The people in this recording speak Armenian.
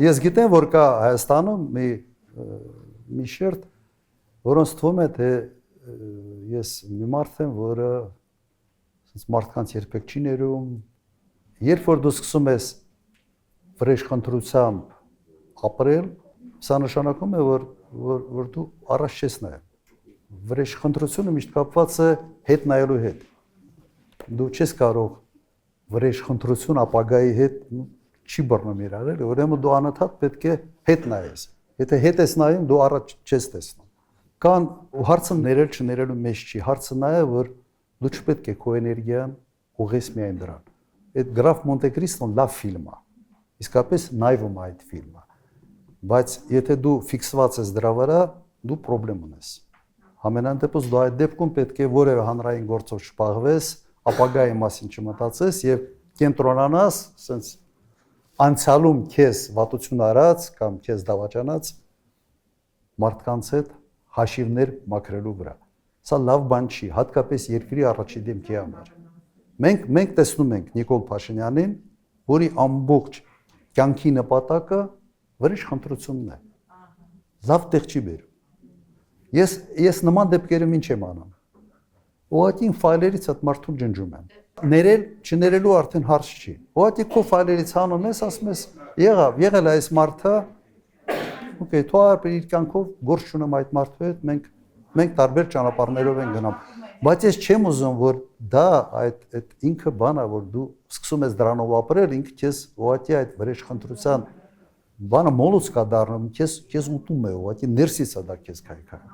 Ես գիտեմ, որ կա Հայաստանում մի շերտ, որոնց թվում է, թե ես մի մարդ եմ, որը մարդկանց երբեք չի ներում, երբ որ դու սկսում ես վրեժխնդրությամբ ապրել, սա նշանակում է, որ դու առաջ չես նայում։ Վրեժխնդրությունը միշտ կապված է հետ նայելու հետ։ Դու չես կարող վրեժխնդրություն ապագայի հետ չի բռնում իրար, ուրեմն դու անընդհատ պետք է հետ նայես։ Եթե հետ ես նայում, դու առաջ չես տեսնում։ Կան հարցը ներել չներելու մեջ չի, հարցը նա է, որ դու չպետք է քո էներգիան ուղղես միայն դրան։ Այդ Գրաֆ Մոնտե Կրիստոն լավ ֆիլմ է։ Իսկապես նայվում է այդ ֆիլմը։ Բայց եթե դու ֆիքսված ես դրա վրա, դու խնդրեմ ունես։ Համենայն դեպս դու այդ դեպքում պետք է որևէ հանրային գործով չպահվես, ապագայի մասին չմտածես եւ կենտրոնանաս, ասենց անցյալում քեզ վատություն արած կամ քեզ դավաճանած մարդկանց հետ հաշիվներ մաքրելու վրա։ Սա լավ բան չի, հատկապես երկրի առաջի դեմքի համար։ Մենք տեսնում ենք Նիկոլ Փաշինյանին, որի ամբողջ կյանքի նպատակը վրեժխնդրությունն է։ Լավ տեղ չի բերում։ Ես նման դեպքերում ինչ եմ անում։ Ուղղակի ֆայլերից այդ մարդուն ջնջում եմ։ Ներել, չներելու արդեն հարց չի։ Ուղղակի քո ֆայլերից հանում ես, ասում ես, եղել է այս մարդը, օքեյ, թող իր կյանքով գործ չունեմ այդ մարդու հետ, մենք տարբեր ճանապարհներով ենք գնում։ Բայց ես չեմ ուզում, որ դա այդ ինքը բան է, որ դու սկսում ես դրանով ապրել, ինքը քեզ ուղղակի այդ վրեժխնդրության բանը մոլոց կա դառնում, քեզ ուտում է, ուղղակի ներսից է դա քեզ քայքայում։